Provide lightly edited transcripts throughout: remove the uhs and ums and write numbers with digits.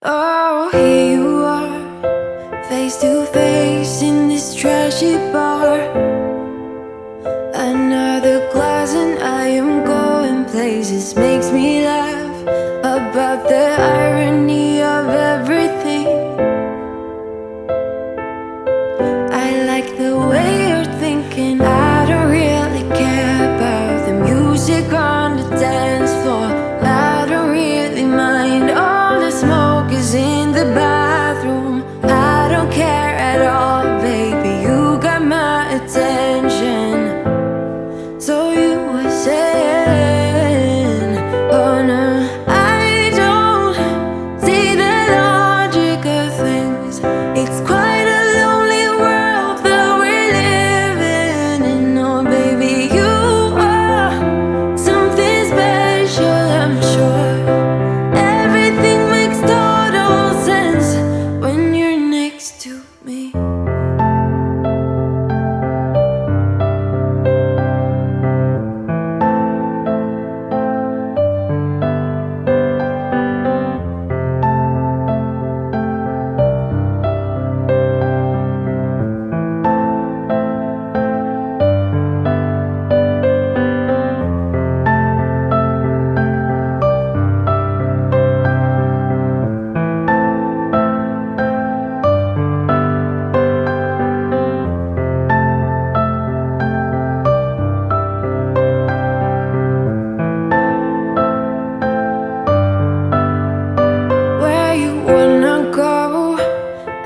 Oh, here you are, face to face in this trashy bar. Another glass and I am going places. Makes me laugh about the irony of everything. I like the way you're thinking. I don't really care about the music on the dance floor. I don't really mind. All the smoke is in the bathroom. I don't care at all, baby. You got my attention. So you were saying, oh no, I don't see the logic of things. It's quite a lonely world that we're living in. Oh baby, you are something special, I'm sure. Everything makes total sense when you're next to me.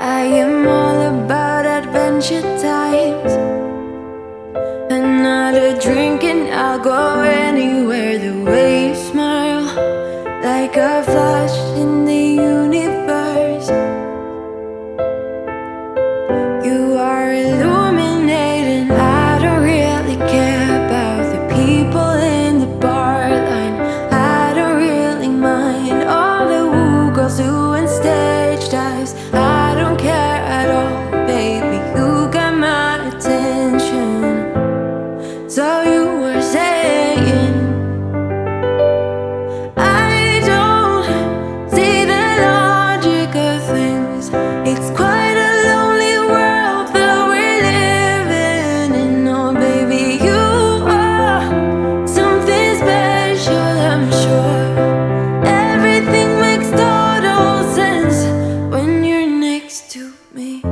I am all about adventure times. Another drink and I'll go anywhere. The way you smile, like a flash in the universe. You are illuminating. I don't really care about the people in the bar line. I don't really mind all the woo girls doing stage dives. I don't care at all, baby. You got my attention. So you were saying, I don't see the logic of things. It's quite a lonely world that we're living in. Oh baby, you are something special, I'm sure. Everything makes total sense when you're next to me.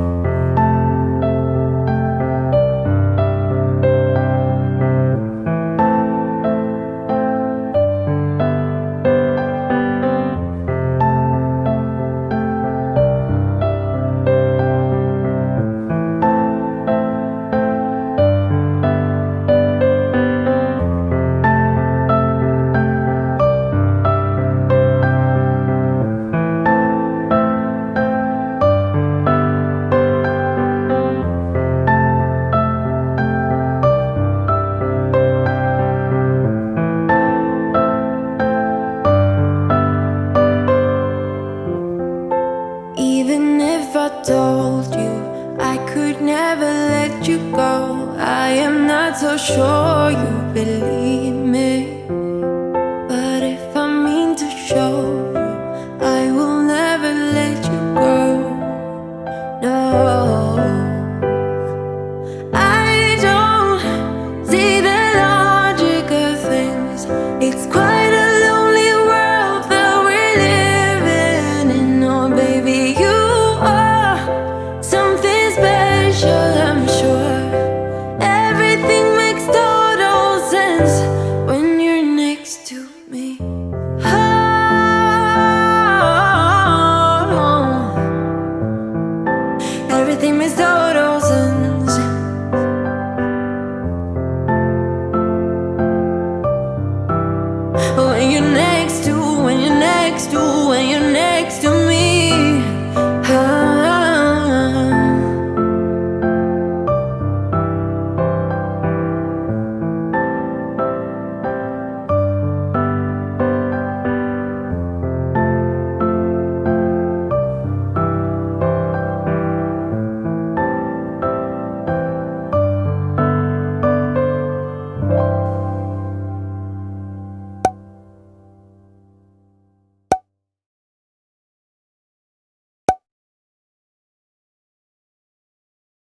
Even if I told you I could never let you go, I am not so sure you believe me.